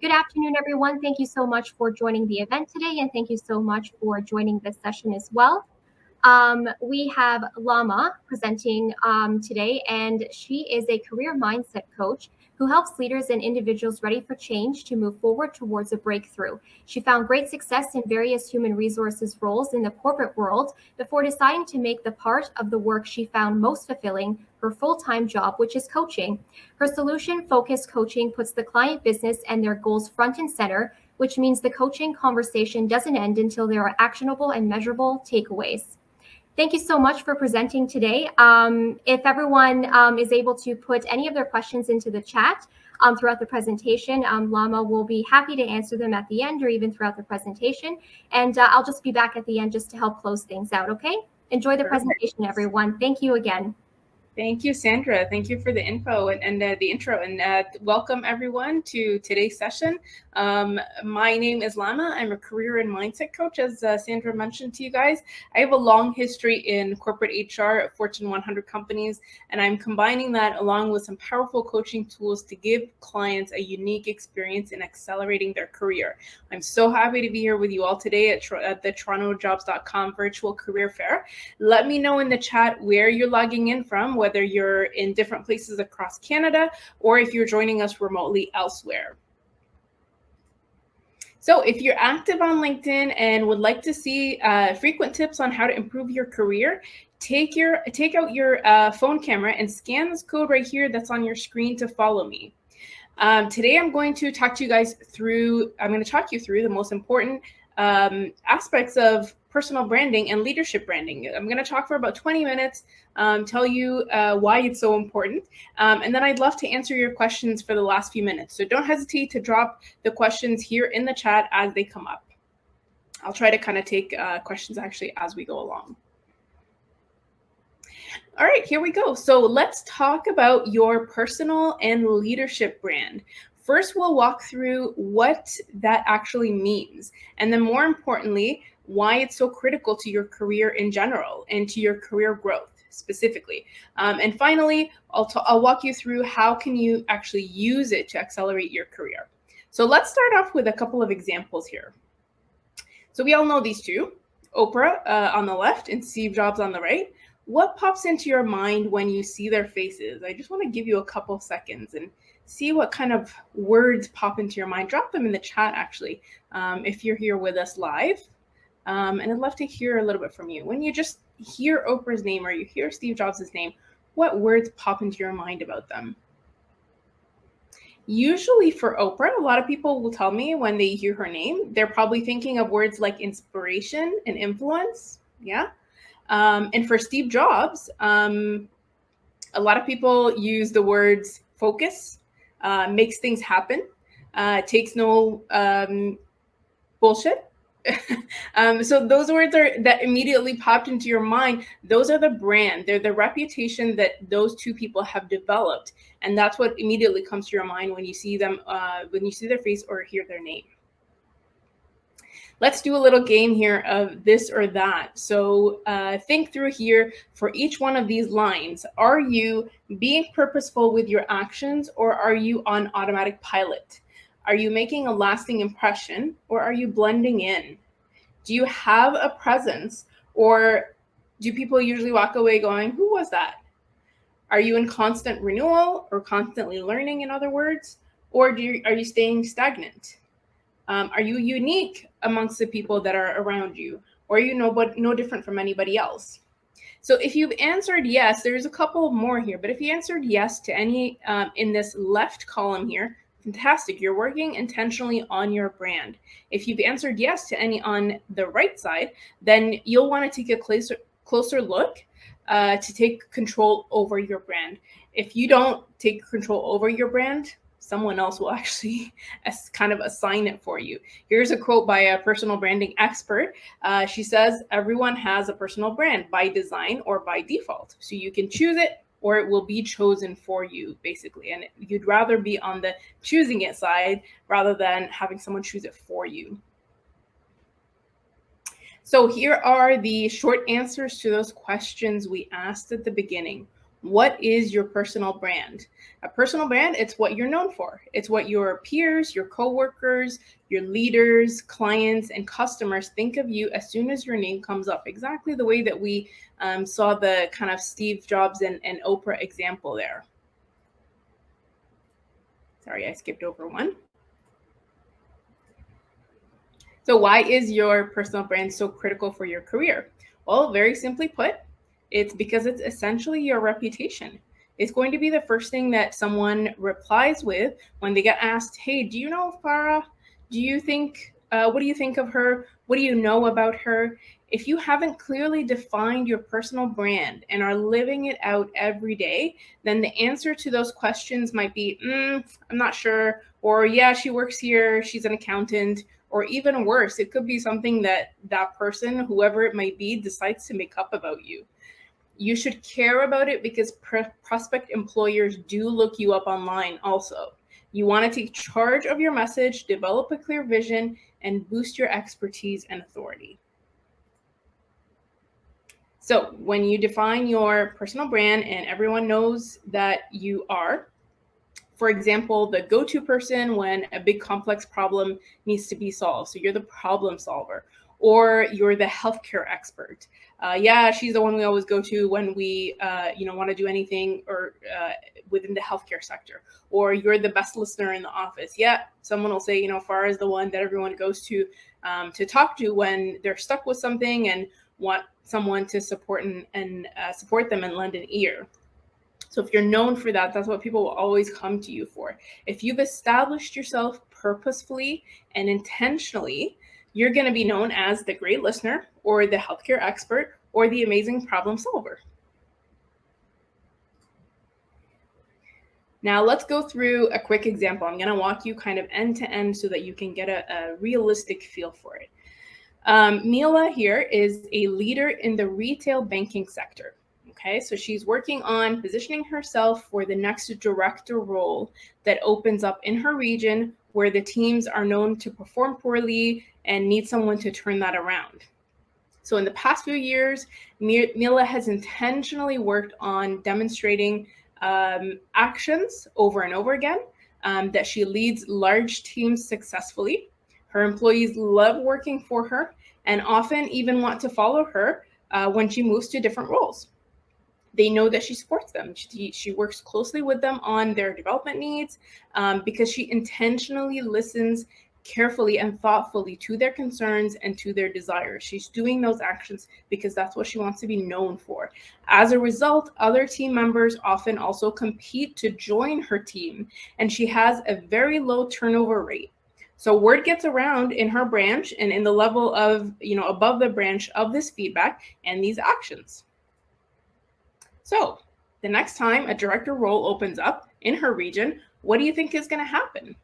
Good afternoon, everyone. Thank you so much for joining the event today, and thank you so much for joining this session as well. We have Lama presenting today, and she is a career mindset coach who helps leaders and individuals ready for change to move forward towards a breakthrough. She found great success in various human resources roles in the corporate world before deciding to make the part of the work she found most fulfilling her full-time job, which is coaching. Her solution-focused coaching puts the client business and their goals front and center, which means the coaching conversation doesn't end until there are actionable and measurable takeaways. Thank you so much for presenting today. If everyone is able to put any of their questions into the chat throughout the presentation, Lama will be happy to answer them at the end or even throughout the presentation. And I'll just be back at the end just to help close things out, okay? Enjoy the presentation, everyone. Thank you again. Thank you, Sandra. Thank you for the info and the intro, and welcome everyone to today's session. My name is Lama. I'm a career and mindset coach, as Sandra mentioned to you guys. I have a long history in corporate HR at Fortune 100 companies, and I'm combining that along with some powerful coaching tools to give clients a unique experience in accelerating their career. I'm so happy to be here with you all today at the torontojobs.com virtual career fair. Let me know in the chat where you're logging in from, whether you're in different places across Canada or if you're joining us remotely elsewhere. So if you're active on LinkedIn and would like to see frequent tips on how to improve your career, take out your phone camera and scan this code right here that's on your screen to follow me. Today I'm going to talk you through the most important aspects of personal branding and leadership branding. I'm going to talk for about 20 minutes, tell you why it's so important, and then I'd love to answer your questions for the last few minutes. So don't hesitate to drop the questions here in the chat as they come up. I'll try to kind of take questions actually as we go along. All right, here we go. So let's talk about your personal and leadership brand. First, we'll walk through what that actually means, and then more importantly, why it's so critical to your career in general and to your career growth specifically. And finally, I'll walk you through how can you actually use it to accelerate your career. So let's start off with a couple of examples here. So we all know these two, Oprah on the left and Steve Jobs on the right. What pops into your mind when you see their faces? I just want to give you a couple seconds and see what kind of words pop into your mind. Drop them in the chat, actually, if you're here with us live. And I'd love to hear a little bit from you. When you just hear Oprah's name or you hear Steve Jobs' name, what words pop into your mind about them? Usually for Oprah, a lot of people will tell me when they hear her name, they're probably thinking of words like inspiration and influence. Yeah. And for Steve Jobs, a lot of people use the words focus, makes things happen, takes no bullshit. So those words that immediately popped into your mind. Those are the brand. They're the reputation that those two people have developed, and that's what immediately comes to your mind when you see them, when you see their face or hear their name. Let's do a little game here of this or that. So think through here for each one of these lines. Are you being purposeful with your actions, or are you on automatic pilot? Are you making a lasting impression, or are you blending in? Do you have a presence, or do people usually walk away going, who was that? Are you in constant renewal or constantly learning, in other words? Or are you staying stagnant? Are you unique amongst the people that are around you? Or are you no different from anybody else? So if you've answered yes, there's a couple more here, but if you answered yes to any in this left column here, fantastic, you're working intentionally on your brand. If you've answered yes to any on the right side, then you'll want to take a closer look to take control over your brand. If you don't take control over your brand, someone else will actually kind of assign it for you. Here's a quote by a personal branding expert. She says, everyone has a personal brand by design or by default. So you can choose it or it will be chosen for you, basically. And you'd rather be on the choosing it side rather than having someone choose it for you. So here are the short answers to those questions we asked at the beginning. What is your personal brand? A personal brand, it's what you're known for. It's what your peers, your coworkers, your leaders, clients, and customers think of you as soon as your name comes up. Exactly the way that we saw the kind of Steve Jobs and Oprah example there. Sorry, I skipped over one. So why is your personal brand so critical for your career? Well, very simply put, it's because it's essentially your reputation. It's going to be the first thing that someone replies with when they get asked, hey, do you know Farah? What do you think of her? What do you know about her? If you haven't clearly defined your personal brand and are living it out every day, then the answer to those questions might be, I'm not sure, or yeah, she works here, she's an accountant, or even worse, it could be something that that person, whoever it might be, decides to make up about you. You should care about it because prospect employers do look you up online also. You want to take charge of your message, develop a clear vision, and boost your expertise and authority. So when you define your personal brand and everyone knows that you are, for example, the go-to person when a big complex problem needs to be solved. So you're the problem solver, or you're the healthcare expert. Yeah, she's the one we always go to when we, want to do anything or within the healthcare sector. Or you're the best listener in the office. Yeah, someone will say, Farah is the one that everyone goes to talk to when they're stuck with something and want someone to support and support them and lend an ear. So if you're known for that, that's what people will always come to you for. If you've established yourself purposefully and intentionally, you're going to be known as the great listener or the healthcare expert or the amazing problem solver. Now let's go through a quick example. I'm going to walk you kind of end to end so that you can get a realistic feel for it. Mila here is a leader in the retail banking sector. Okay, so she's working on positioning herself for the next director role that opens up in her region where the teams are known to perform poorly and need someone to turn that around. So in the past few years, Mila has intentionally worked on demonstrating actions over and over again that she leads large teams successfully. Her employees love working for her and often even want to follow her when she moves to different roles. They know that she supports them. She works closely with them on their development needs because she intentionally listens carefully and thoughtfully to their concerns and to their desires. She's doing those actions because that's what she wants to be known for. As a result, other team members often also compete to join her team, and she has a very low turnover rate. So word gets around in her branch and in the level of, above the branch of this feedback and these actions. So the next time a director role opens up in her region, what do you think is going to happen?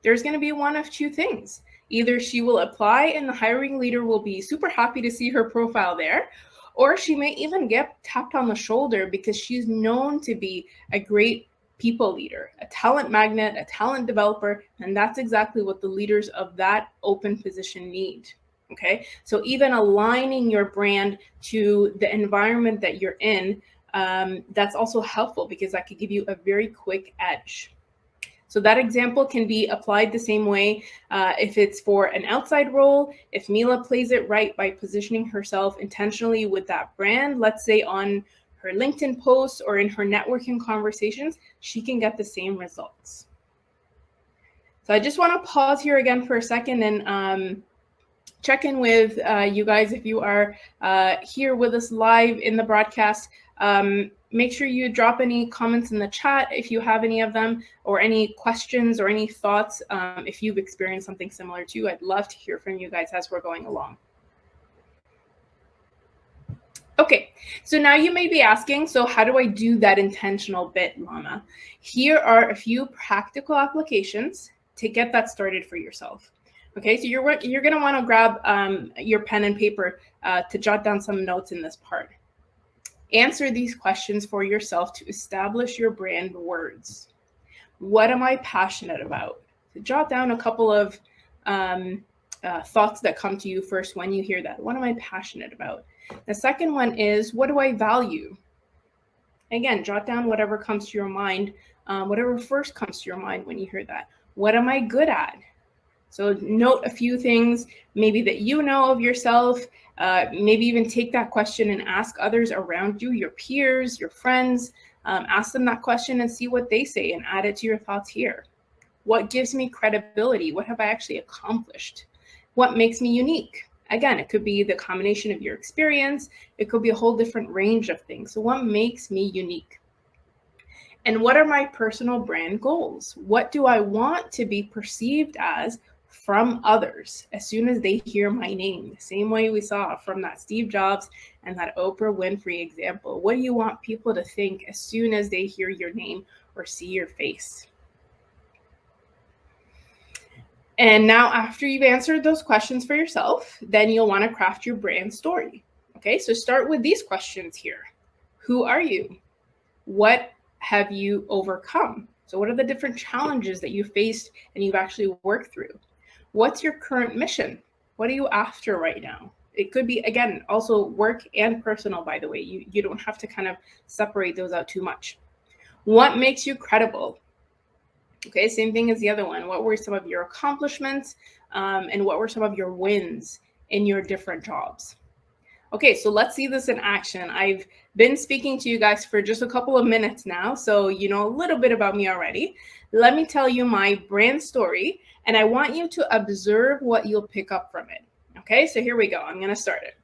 There's going to be one of two things. Either she will apply and the hiring leader will be super happy to see her profile there, or she may even get tapped on the shoulder because she's known to be a great people leader, a talent magnet, a talent developer, and that's exactly what the leaders of that open position need. Okay, so even aligning your brand to the environment that you're in, that's also helpful because that could give you a very quick edge. So that example can be applied the same way if it's for an outside role. If Mila plays it right by positioning herself intentionally with that brand, let's say on her LinkedIn posts or in her networking conversations, she can get the same results. So I just want to pause here again for a second and check in with you guys if you are here with us live in the broadcast. Make sure you drop any comments in the chat if you have any of them, or any questions or any thoughts if you've experienced something similar too. I'd love to hear from you guys as we're going along. Okay, so now you may be asking, so how do I do that intentional bit, Lama? Here are a few practical applications to get that started for yourself. Okay, so you're going to want to grab your pen and paper to jot down some notes in this part. Answer these questions for yourself to establish your brand words. What am I passionate about? So jot down a couple of thoughts that come to you first when you hear that. What am I passionate about? The second one is, what do I value? Again, jot down whatever comes to your mind, whatever first comes to your mind when you hear that. What am I good at? So note a few things maybe that you know of yourself. Maybe even take that question and ask others around you, your peers, your friends. Ask them that question and see what they say and add it to your thoughts here. What gives me credibility? What have I actually accomplished? What makes me unique? Again, it could be the combination of your experience. It could be a whole different range of things. So what makes me unique? And what are my personal brand goals? What do I want to be perceived as from others as soon as they hear my name? The same way we saw from that Steve Jobs and that Oprah Winfrey example. What do you want people to think as soon as they hear your name or see your face? And now after you've answered those questions for yourself, then you'll want to craft your brand story. Okay, so start with these questions here. Who are you? What have you overcome? So what are the different challenges that you faced and you've actually worked through? What's your current mission? What are you after right now? It could be, again, also work and personal, by the way. You don't have to kind of separate those out too much. What makes you credible? Okay, same thing as the other one. What were some of your accomplishments and what were some of your wins in your different jobs? Okay, so let's see this in action. I've been speaking to you guys for just a couple of minutes now, so you know a little bit about me already. Let me tell you my brand story, and I want you to observe what you'll pick up from it. Okay, so here we go. I'm gonna start it.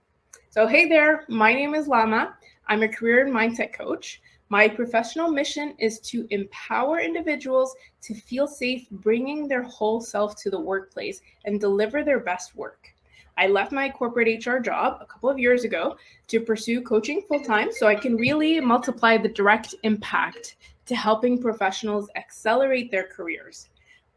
So hey there, my name is Lama. I'm a career and mindset coach. My professional mission is to empower individuals to feel safe bringing their whole self to the workplace and deliver their best work. I left my corporate HR job a couple of years ago to pursue coaching full-time so I can really multiply the direct impact to helping professionals accelerate their careers.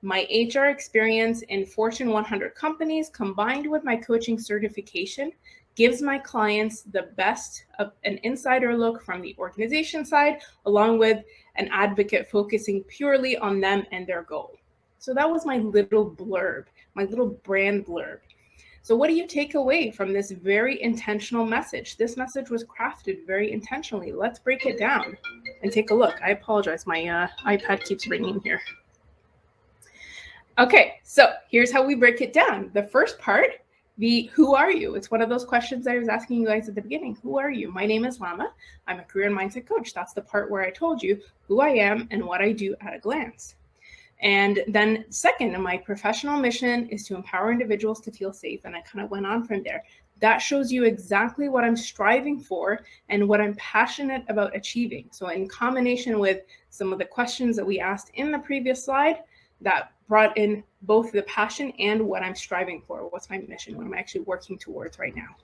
My HR experience in Fortune 100 companies combined with my coaching certification gives my clients the best of an insider look from the organization side, along with an advocate focusing purely on them and their goal. So that was my little blurb, my little brand blurb. So what do you take away from this very intentional message? This message was crafted very intentionally. Let's break it down and take a look. I apologize, my iPad keeps ringing here. Okay, so here's how we break it down. The first part, who are you? It's one of those questions that I was asking you guys at the beginning. Who are you? My name is Lama. I'm a career and mindset coach. That's the part where I told you who I am and what I do at a glance. And then second, my professional mission is to empower individuals to feel safe. And I kind of went on from there. That shows you exactly what I'm striving for and what I'm passionate about achieving. So in combination with some of the questions that we asked in the previous slide, that brought in both the passion and what I'm striving for. What's my mission? What am I actually working towards right now?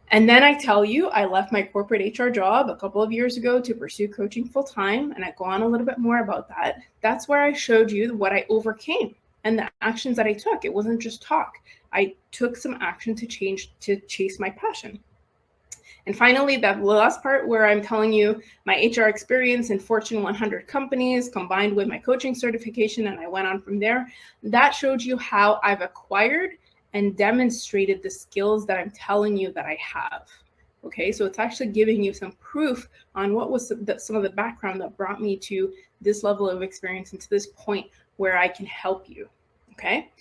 And then I tell you, I left my corporate HR job a couple of years ago to pursue coaching full time. And I go on a little bit more about that. That's where I showed you what I overcame and the actions that I took. It wasn't just talk. I took some action to chase my passion. And finally, that last part where I'm telling you my HR experience in Fortune 100 companies combined with my coaching certification, and I went on from there, that showed you how I've acquired and demonstrated the skills that I'm telling you that I have. Okay, so it's actually giving you some proof on what was some of the background that brought me to this level of experience and to this point where I can help you. Okay,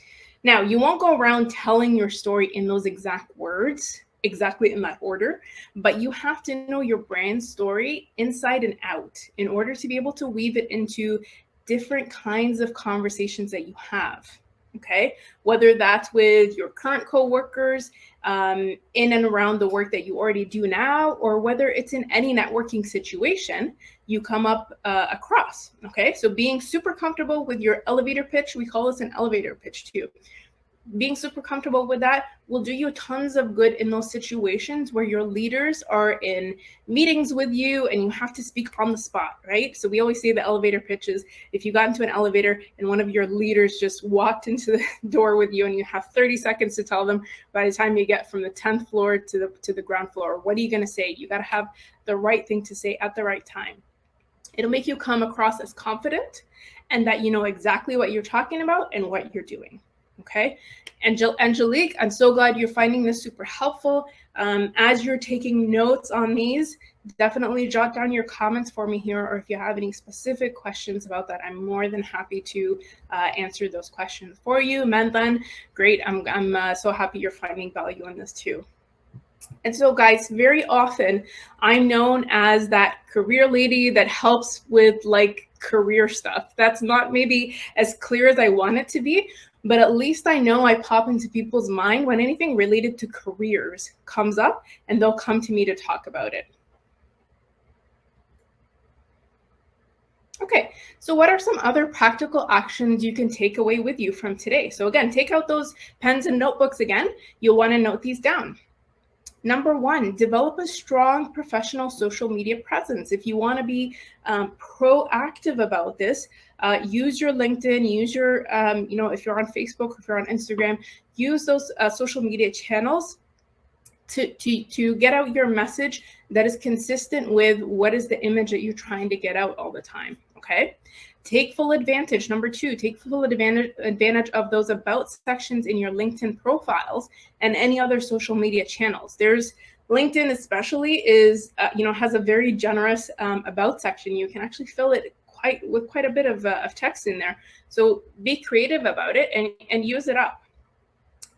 now you won't go around telling your story in those exact words, exactly in that order, but you have to know your brand story inside and out in order to be able to weave it into different kinds of conversations that you have. Okay, whether that's with your current coworkers in and around the work that you already do now, or whether it's in any networking situation you come up across. Okay, so being super comfortable with your elevator pitch, we call this an elevator pitch too. Being super comfortable with that will do you tons of good in those situations where your leaders are in meetings with you and you have to speak on the spot, right? So we always say the elevator pitches. If you got into an elevator and one of your leaders just walked into the door with you and you have 30 seconds to tell them by the time you get from the 10th floor to the ground floor, what are you going to say? You got to have the right thing to say at the right time. It'll make you come across as confident and that you know exactly what you're talking about and what you're doing. Okay, Angelique, I'm so glad you're finding this super helpful. As you're taking notes on these, definitely jot down your comments for me here, or if you have any specific questions about that, I'm more than happy to answer those questions for you. Mandan, great. I'm so happy you're finding value in this too. And so, guys, very often I'm known as that career lady that helps with like career stuff. That's not maybe as clear as I want it to be, but at least I know I pop into people's mind when anything related to careers comes up, and they'll come to me to talk about it. Okay, so what are some other practical actions you can take away with you from today? So again, take out those pens and notebooks again. You'll want to note these down. Number one, develop a strong professional social media presence. If you want to be proactive about this, use your LinkedIn, use your, if you're on Facebook, if you're on Instagram, use those social media channels to get out your message that is consistent with what is the image that you're trying to get out all the time, okay? Take full advantage. Number two, take full advantage of those about sections in your LinkedIn profiles and any other social media channels. There's LinkedIn especially is, has a very generous about section. You can actually fill it with quite a bit of text in there. So be creative about it and use it up.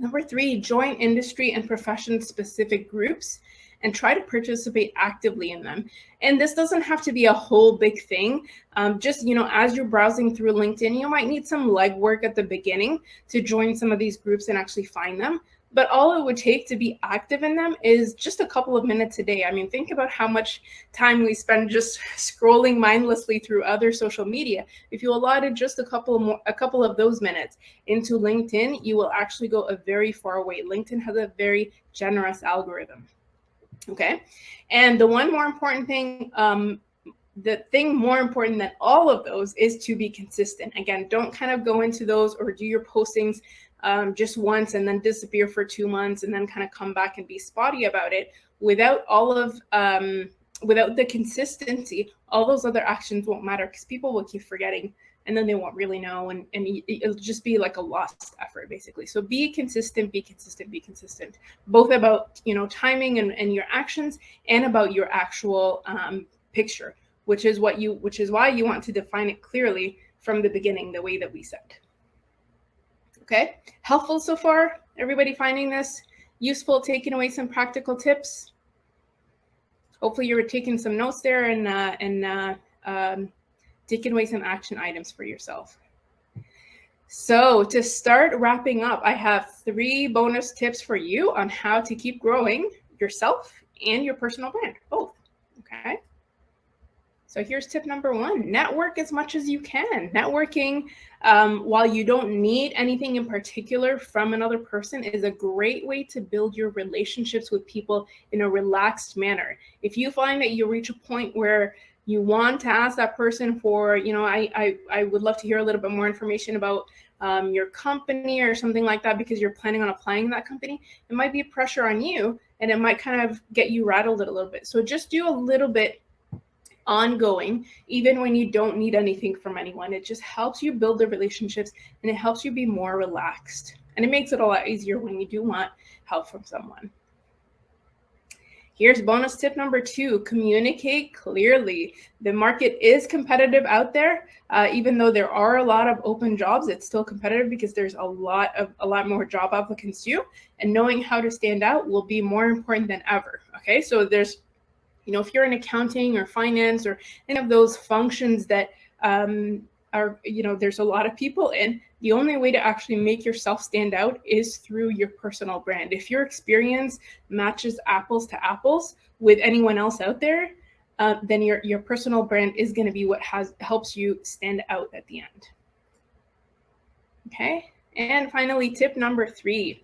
Number three, join industry and profession-specific groups and try to participate actively in them. And this doesn't have to be a whole big thing. Just, as you're browsing through LinkedIn, you might need some legwork at the beginning to join some of these groups and actually find them. But all it would take to be active in them is just a couple of minutes a day. I mean, think about how much time we spend just scrolling mindlessly through other social media. If you allotted just a couple of those minutes into LinkedIn, you will actually go a very far way. LinkedIn has a very generous algorithm. Okay, and the one more important thing, the thing more important than all of those is to be consistent. Again, don't kind of go into those or do your postings just once and then disappear for 2 months and then kind of come back and be spotty about it. Without without the consistency, all those other actions won't matter because people will keep forgetting and then they won't really know, and it'll just be like a lost effort basically. So be consistent, be consistent, be consistent, both about timing and your actions and about your actual picture, which is why you want to define it clearly from the beginning, the way that we said. Okay, helpful so far? Everybody finding this useful, taking away some practical tips? Hopefully you were taking some notes there and taking away some action items for yourself. So to start wrapping up, I have 3 bonus tips for you on how to keep growing yourself and your personal brand, both, okay? So here's tip number 1, network as much as you can. Networking, while you don't need anything in particular from another person, is a great way to build your relationships with people in a relaxed manner. If you find that you reach a point where you want to ask that person for, I would love to hear a little bit more information about your company or something like that because you're planning on applying to that company, it might be pressure on you and it might kind of get you rattled a little bit. So just do a little bit ongoing, even when you don't need anything from anyone. It just helps you build the relationships and it helps you be more relaxed. And it makes it a lot easier when you do want help from someone. Here's bonus tip number 2, communicate clearly. The market is competitive out there. Even though there are a lot of open jobs, it's still competitive because there's a lot more job applicants too. And knowing how to stand out will be more important than ever. Okay, so there's, if you're in accounting or finance or any of those functions that are, there's a lot of people in, the only way to actually make yourself stand out is through your personal brand. If your experience matches apples to apples with anyone else out there, then your personal brand is going to be what helps you stand out at the end. Okay, and finally, tip number 3,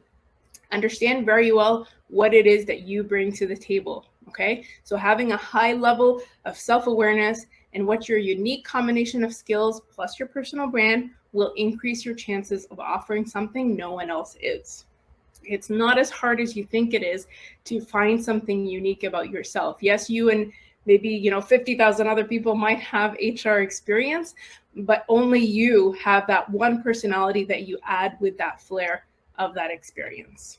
understand very well what it is that you bring to the table. Okay, so having a high level of self-awareness and what your unique combination of skills plus your personal brand will increase your chances of offering something no one else is. It's not as hard as you think it is to find something unique about yourself. Yes, you and maybe 50,000 other people might have HR experience, but only you have that one personality that you add with that flair of that experience.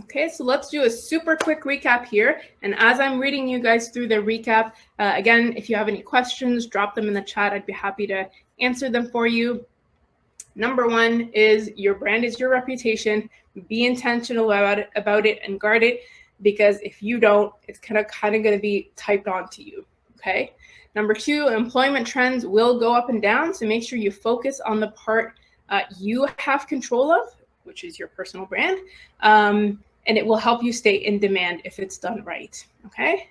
Okay, so let's do a super quick recap here. And as I'm reading you guys through the recap, again, if you have any questions, drop them in the chat. I'd be happy to answer them for you. Number one is your brand is your reputation. Be intentional about it and guard it, because if you don't, it's kind of going to be typed onto you. Okay. Number two, employment trends will go up and down, so make sure you focus on the part you have control of, which is your personal brand, and it will help you stay in demand if it's done right. Okay.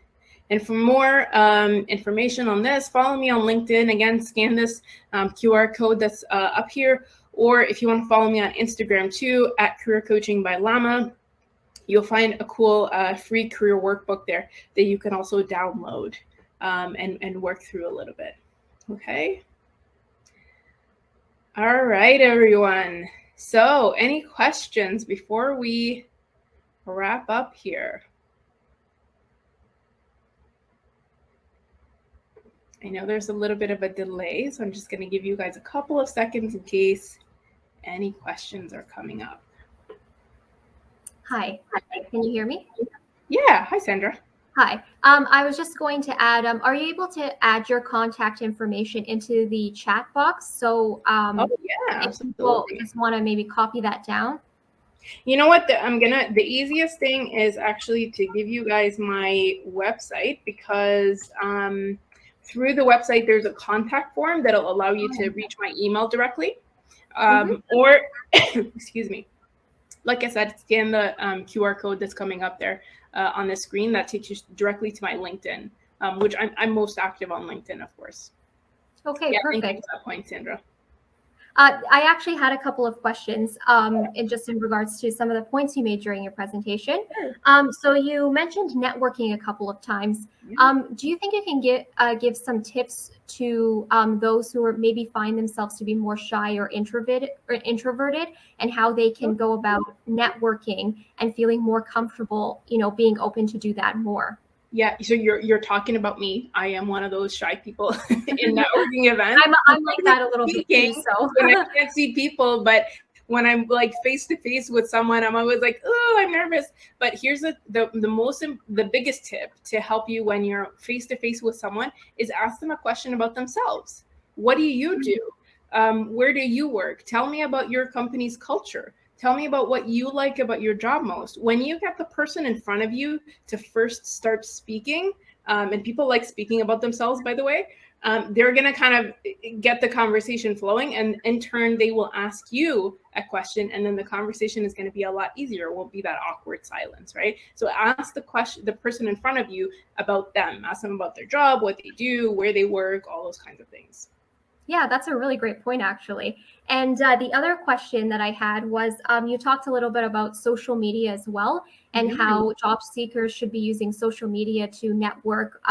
And for more information on this, follow me on LinkedIn. Again, scan this QR code that's up here. Or if you want to follow me on Instagram too, at Career Coaching by Lama, you'll find a cool free career workbook there that you can also download and work through a little bit. Okay. All right, everyone. So any questions before we wrap up here? I know there's a little bit of a delay, so I'm just going to give you guys a couple of seconds in case any questions are coming up. Hi, can you hear me? Yeah, hi, Sandra. Hi, I was just going to add, are you able to add your contact information into the chat box? So oh, yeah, if people just want to maybe copy that down. You know what? The easiest thing is actually to give you guys my website, because through the website, there's a contact form that'll allow you to reach my email directly. Or, excuse me, like I said, scan the QR code that's coming up there on the screen. That takes you directly to my LinkedIn, which I'm most active on LinkedIn, of course. Okay, yeah, perfect. Thank you for that point, Sandra. I actually had a couple of questions in regards to some of the points you made during your presentation. So you mentioned networking a couple of times. Do you think you can give some tips to those who are maybe find themselves to be more shy or introverted, and how they can go about networking and feeling more comfortable, being open to do that more? Yeah, so you're talking about me. I am one of those shy people in networking events. I'm like that a little bit too. So when I can't see people, but when I'm like face to face with someone, I'm always like, oh, I'm nervous. But here's the biggest tip to help you when you're face to face with someone is ask them a question about themselves. What do you do? Where do you work? Tell me about your company's culture. Tell me about what you like about your job most. When you get the person in front of you to first start speaking, and people like speaking about themselves, by the way, they're going to kind of get the conversation flowing, and in turn, they will ask you a question, and then the conversation is going to be a lot easier. It won't be that awkward silence, right? So ask the person in front of you about them. Ask them about their job, what they do, where they work, all those kinds of things. Yeah, that's a really great point, actually. And the other question that I had was, you talked a little bit about social media as well, and how job seekers should be using social media to network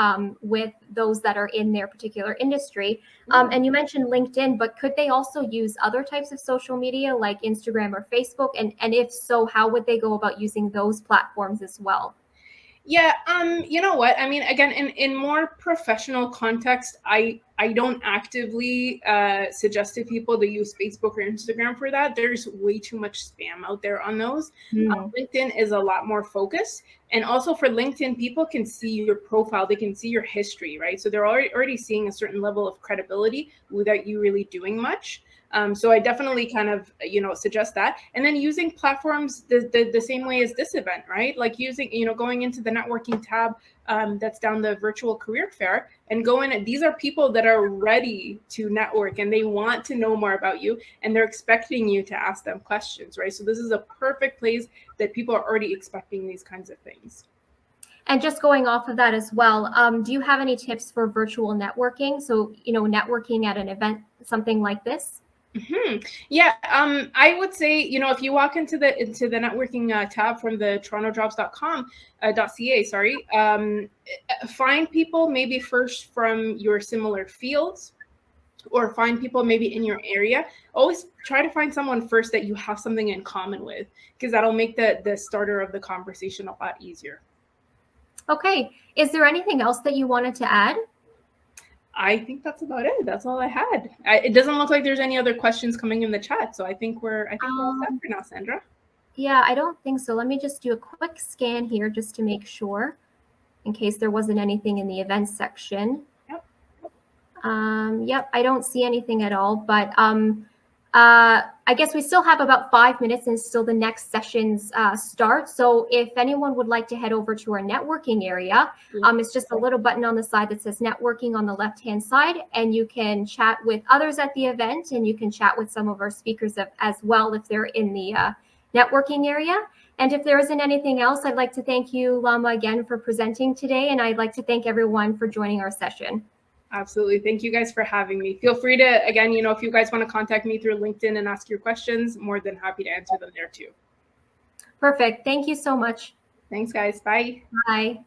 with those that are in their particular industry. And you mentioned LinkedIn, but could they also use other types of social media like Instagram or Facebook? And if so, how would they go about using those platforms as well? Yeah, you know what? I mean, again, in more professional context, I don't actively suggest to people to use Facebook or Instagram for that. There's way too much spam out there on those. LinkedIn is a lot more focused. And also for LinkedIn, people can see your profile. They can see your history, right? So they're already seeing a certain level of credibility without you really doing much. So I definitely kind of, suggest that. And then using platforms the same way as this event, right? Like using, going into the networking tab that's down the virtual career fair and these are people that are ready to network and they want to know more about you and they're expecting you to ask them questions, right? So this is a perfect place that people are already expecting these kinds of things. And just going off of that as well, do you have any tips for virtual networking? So, networking at an event, something like this? Yeah, I would say, if you walk into the networking tab from the torontojobs.com .ca, sorry, find people maybe first from your similar fields, or find people maybe in your area. Always try to find someone first that you have something in common with, because that'll make the starter of the conversation a lot easier. Okay. Is there anything else that you wanted to add? I think that's about it. That's all I had. It doesn't look like there's any other questions coming in the chat, so I think we're all set for now, Sandra. Yeah, I don't think so. Let me just do a quick scan here just to make sure, in case there wasn't anything in the events section. Yep. Yep, I don't see anything at all, but I guess we still have about 5 minutes until the next sessions start. So if anyone would like to head over to our networking area, it's just a little button on the side that says networking on the left-hand side, and you can chat with others at the event, and you can chat with some of our speakers as well if they're in the networking area. And if there isn't anything else, I'd like to thank you, Lama, again for presenting today, and I'd like to thank everyone for joining our session. Absolutely. Thank you guys for having me. Feel free to, again, if you guys want to contact me through LinkedIn and ask your questions, more than happy to answer them there too. Perfect. Thank you so much. Thanks, guys. Bye. Bye.